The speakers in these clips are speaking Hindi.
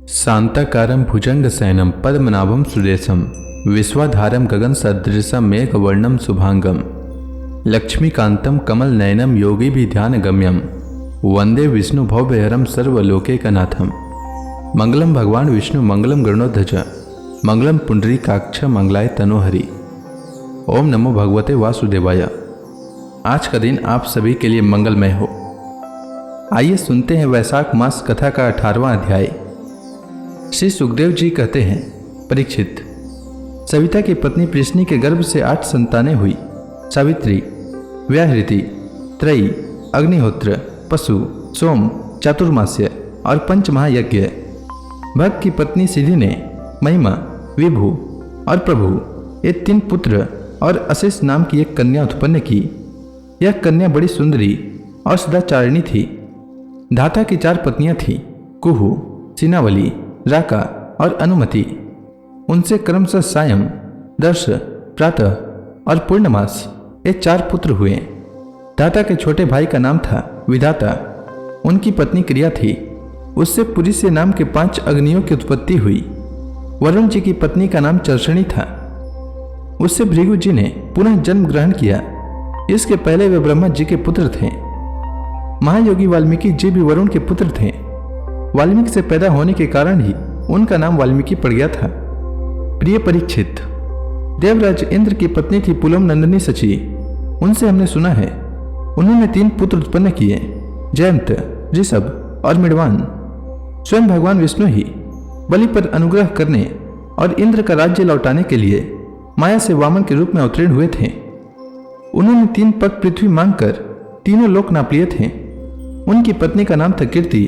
शांताकारं भुजंगशयनं पद्मनाभं सुरेशं विश्वाधारं गगनसदृशं मेघवर्णं शुभांगं लक्ष्मीकान्तं कमलनयनं योगिभिध्यानगम्यं वंदे विष्णु भवभयहरं सर्वलोकैकनाथं। मंगलम भगवान विष्णु मंगलम गरुड़ध्वज मंगलम पुंडरीकाक्ष मंगलाय तनोहरि। ओम नमो भगवते वासुदेवाय। आज का दिन आप सभी के लिए मंगलमय हो। आइए सुनते हैं वैशाख मास कथा का 18वां अध्याय। श्री सुखदेव जी कहते हैं, परीक्षित, सविता की पत्नी प्रश्नि के गर्भ से 8 संतानें हुई। सावित्री, व्याहृति, त्रयी, अग्निहोत्र, पशु, सोम, चातुर्मास्य और पंचमहायज्ञ। भक्त की पत्नी सिद्धि ने महिमा, विभु और प्रभु ये 3 पुत्र और अशेष नाम की एक कन्या उत्पन्न की। यह कन्या बड़ी सुंदरी और सदाचारिणी थी। धाता की 4 पत्नियां थीं, कुहू, सिनावली, राका और अनुमति। उनसे क्रमशः सायं, दर्श, प्रातः और पूर्णमास ये 4 पुत्र हुए। धाता के छोटे भाई का नाम था विधाता। उनकी पत्नी क्रिया थी। उससे पुरी से नाम के 5 अग्नियों की उत्पत्ति हुई। वरुण जी की पत्नी का नाम चर्षणी था। उससे भृगु जी ने पुनः जन्म ग्रहण किया। इसके पहले वे ब्रह्मा जी के पुत्र थे। महायोगी वाल्मीकि जी भी वरुण के पुत्र थे। वाल्मीकि से पैदा होने के कारण ही उनका नाम वाल्मीकि पड़ गया था। प्रिय परीक्षित, देवराज इंद्र की पत्नी थी पुलम नंदिनी सची। उनसे हमने सुना है उन्होंने 3 पुत्र उत्पन्न किए, जयंत, ऋषभ और मृडवान। स्वयं भगवान विष्णु ही बलि पर अनुग्रह करने और इंद्र का राज्य लौटाने के लिए माया से वामन के रूप में अवतीर्ण हुए थे। उन्होंने 3 पग पृथ्वी मांगकर तीनों लोक नाप लिए थे। उनकी पत्नी का नाम था कीर्ति।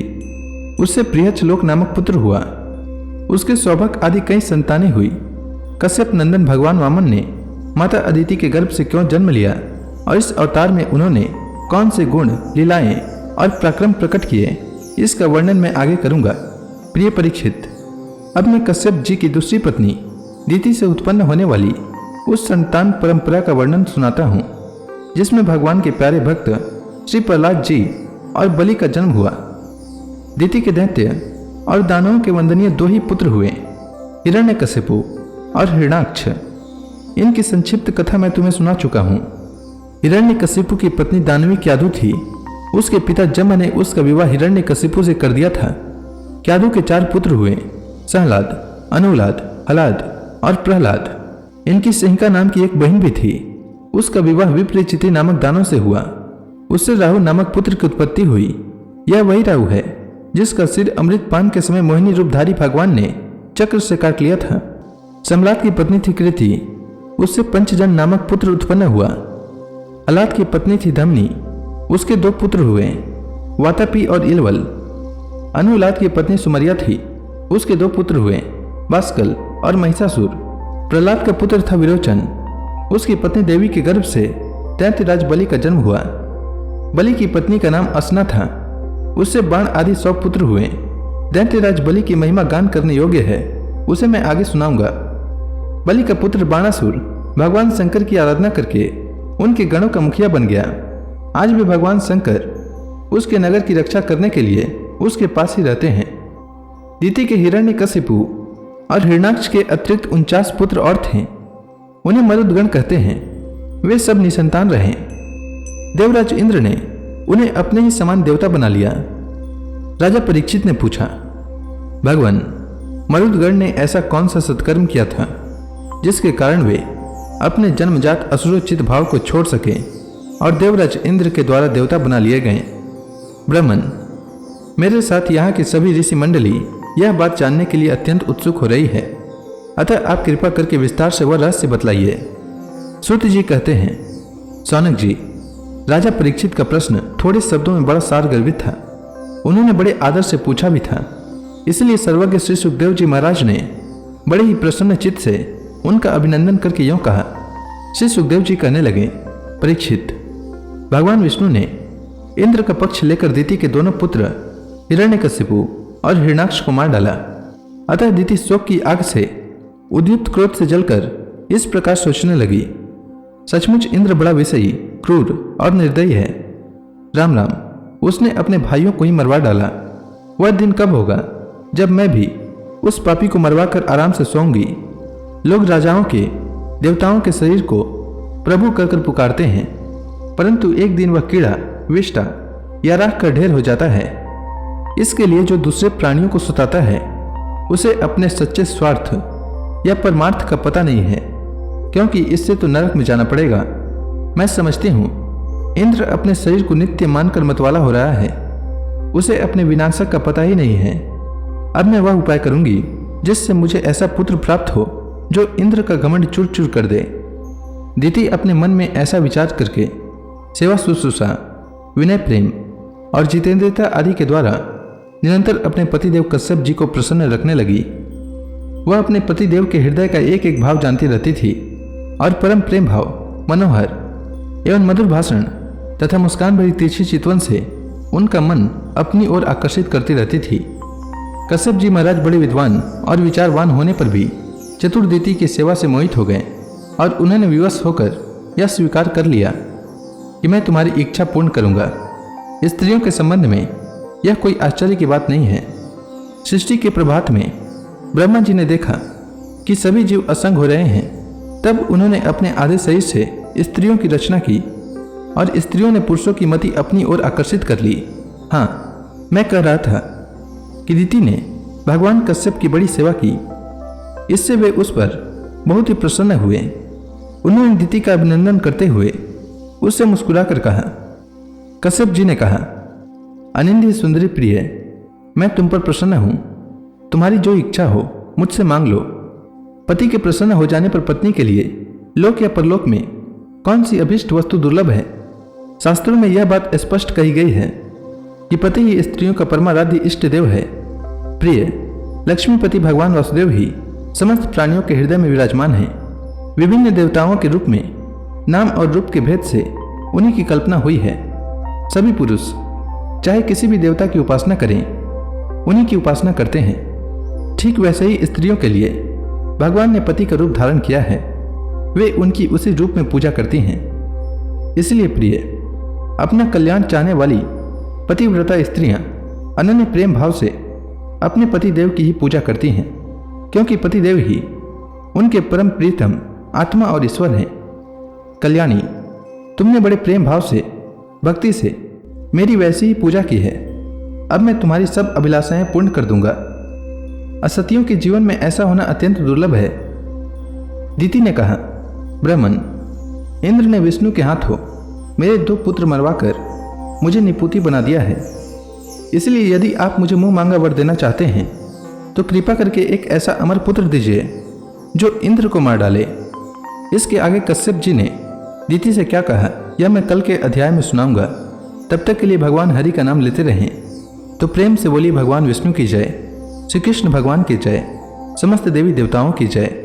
उससे प्रियच लोक नामक पुत्र हुआ। उसके सौभग आदि कई संतानें हुई। कश्यप नंदन भगवान वामन ने माता अदिति के गर्भ से क्यों जन्म लिया और इस अवतार में उन्होंने कौन से गुण, लीलाएं और पराक्रम प्रकट किए, इसका वर्णन मैं आगे करूंगा। प्रिय परीक्षित, अब मैं कश्यप जी की दूसरी पत्नी दिति से उत्पन्न होने वाली उस संतान परंपरा का वर्णन सुनाता हूँ, जिसमें भगवान के प्यारे भक्त श्री प्रहलाद जी और बलि का जन्म हुआ। दिति के दैत्य और दानवों के वंदनीय 2 ही पुत्र हुए, हिरण्यकशिपु और हिरण्याक्ष। इनकी संक्षिप्त कथा मैं तुम्हें सुना चुका हूँ। हिरण्यकशिपु की पत्नी दानवी क्यादु थी। उसके पिता जम ने उसका विवाह हिरण्यकशिपु से कर दिया था। क्यादु के 4 पुत्र हुए, सहलाद, अनुलाद, हलाद और प्रहलाद। इनकी सिंहिका नाम की एक बहन भी थी। उसका विवाह विप्रचिति नामक दानव से हुआ। उससे राहु नामक पुत्र की उत्पत्ति हुई। यह वही राहु है जिसका सिर अमृत पान के समय मोहिनी रूपधारी भगवान ने चक्र से काट लिया था। सम्राट की पत्नी थी कृति। उससे पंचजन नामक पुत्र उत्पन्न हुआ। हलाद की पत्नी थी धमनी। उसके 2 पुत्र हुए, वातापी और इलवल। अनुलाद की पत्नी सुमरिया थी। उसके 2 पुत्र हुए, बास्कल और महिषासुर। प्रहलाद का पुत्र था विरोचन। उसकी पत्नी देवी के गर्भ से दैत्यराज बलि का जन्म हुआ। बलि की पत्नी का नाम असना था। उससे बाण आदि 100 पुत्र हुए। दैत्यराज बलि की महिमा गान करने योग्य है, उसे मैं आगे सुनाऊंगा। बलि का पुत्र बाणासुर भगवान शंकर की आराधना करके उनके गणों का मुखिया बन गया। आज भी भगवान शंकर उसके नगर की रक्षा करने के लिए उसके पास ही रहते हैं। दिति के हिरण्यकशिपु और हिरण्याक्ष के अतिरिक्त 49 पुत्र और थे। उन्हें मरुदगण कहते हैं। वे सब निसंतान रहे। देवराज इंद्र ने उन्हें अपने ही समान देवता बना लिया। राजा परीक्षित ने पूछा, भगवान, मरुदगण ने ऐसा कौन सा सत्कर्म किया था जिसके कारण वे अपने जन्मजात असुरोचित भाव को छोड़ सके और देवराज इंद्र के द्वारा देवता बना लिए गए? ब्राह्मण, मेरे साथ यहाँ के सभी ऋषि मंडली यह बात जानने के लिए अत्यंत उत्सुक हो रही है, अतः आप कृपा करके विस्तार से वह रहस्य बतलाइए। श्रुत जी कहते हैं, सौनक जी, राजा परीक्षित का प्रश्न थोड़े शब्दों में बड़ा सारगर्भित था। उन्होंने बड़े आदर से पूछा भी था। इसलिए सर्वज्ञ श्री सुखदेव जी महाराज ने बड़े ही प्रसन्न चित्त से उनका अभिनंदन करके यूं कहा। श्री सुखदेव जी कहने लगे, परीक्षित, भगवान विष्णु ने इंद्र का पक्ष लेकर दिति के दोनों पुत्र हिरण्यकशिपु और हिरण्याक्ष को मार डाला। अतः दिति शोक की आग से उद्युक्त क्रोध से जलकर इस प्रकार सोचने लगी, सचमुच इंद्र बड़ा विषयी, क्रूर और निर्दयी है। राम राम, उसने अपने भाइयों को ही मरवा डाला। वह दिन कब होगा जब मैं भी उस पापी को मरवाकर आराम से सोऊंगी। लोग राजाओं के, देवताओं के शरीर को प्रभु कहकर पुकारते हैं, परंतु एक दिन वह कीड़ा, विष्टा या राख का ढेर हो जाता है। इसके लिए जो दूसरे प्राणियों को सताता है उसे अपने सच्चे स्वार्थ या परमार्थ का पता नहीं है, क्योंकि इससे तो नरक में जाना पड़ेगा। मैं समझती हूँ इंद्र अपने शरीर को नित्य मानकर मतवाला हो रहा है, उसे अपने विनाशक का पता ही नहीं है। अब मैं वह उपाय करूंगी जिससे मुझे ऐसा पुत्र प्राप्त हो जो इंद्र का घमंड चूर चूर कर दे। दिति अपने मन में ऐसा विचार करके सेवा शुश्रूषा, विनय, प्रेम और जितेंद्रियता आदि के द्वारा निरंतर अपने पतिदेव कश्यप जी को प्रसन्न रखने लगी। वह अपने पतिदेव के हृदय का एक एक भाव जानती रहती थी और परम प्रेम भाव, मनोहर एवं मधुर भाषण तथा मुस्कान भरी तिरछी चितवन से उनका मन अपनी ओर आकर्षित करती रहती थी। कश्यप जी महाराज बड़े विद्वान और विचारवान होने पर भी चतुर दिति की सेवा से मोहित हो गए और उन्होंने विवश होकर यह स्वीकार कर लिया कि मैं तुम्हारी इच्छा पूर्ण करूंगा। स्त्रियों के संबंध में यह कोई आश्चर्य की बात नहीं है। सृष्टि के प्रभात में ब्रह्मा जी ने देखा कि सभी जीव असंग हो रहे हैं, तब उन्होंने अपने आधे शरीर से स्त्रियों की रचना की और स्त्रियों ने पुरुषों की मति अपनी ओर आकर्षित कर ली। हाँ, मैं कह रहा था कि दिति ने भगवान कश्यप की बड़ी सेवा की, इससे वे उस पर बहुत ही प्रसन्न हुए। उन्होंने दिति का अभिनंदन करते हुए उससे मुस्कुराकर कहा। कश्यप जी ने कहा, अनिंद्य सुंदरी प्रिय, मैं तुम पर प्रसन्न हूं। तुम्हारी जो इच्छा हो मुझसे मांग लो। पति के प्रसन्न हो जाने पर पत्नी के लिए लोक या परलोक में कौन सी अभिष्ट वस्तु दुर्लभ है। शास्त्रों में यह बात स्पष्ट कही गई है कि पति ही स्त्रियों का परमाराध्य इष्ट देव है। प्रिय, लक्ष्मीपति भगवान वासुदेव ही समस्त प्राणियों के हृदय में विराजमान हैं। विभिन्न देवताओं के रूप में नाम और रूप के भेद से उन्हीं की कल्पना हुई है। सभी पुरुष चाहे किसी भी देवता की उपासना करें, उन्हीं की उपासना करते हैं। ठीक वैसे ही स्त्रियों के लिए भगवान ने पति का रूप धारण किया है, वे उनकी उसी रूप में पूजा करती हैं। इसलिए प्रिय, अपना कल्याण चाहने वाली पतिव्रता स्त्रियां अनन्य प्रेम भाव से अपने पतिदेव की ही पूजा करती हैं, क्योंकि पतिदेव ही उनके परम प्रीतम आत्मा और ईश्वर हैं। कल्याणी, तुमने बड़े प्रेम भाव से, भक्ति से मेरी वैसी ही पूजा की है। अब मैं तुम्हारी सब अभिलाषाएं पूर्ण कर दूंगा। असतियों के जीवन में ऐसा होना अत्यंत दुर्लभ है। दिति ने कहा, ब्राह्मण, इंद्र ने विष्णु के हाथों मेरे 2 पुत्र मरवाकर मुझे निपुति बना दिया है। इसलिए यदि आप मुझे मुंह मांगा वर देना चाहते हैं तो कृपा करके एक ऐसा अमर पुत्र दीजिए जो इंद्र को मार डाले। इसके आगे कश्यप जी ने दिति से क्या कहा यह मैं कल के अध्याय में सुनाऊंगा। तब तक के लिए भगवान हरि का नाम लेते रहें। तो प्रेम से बोली भगवान विष्णु की जय, श्री कृष्ण भगवान की जय, समस्त देवी देवताओं की जय।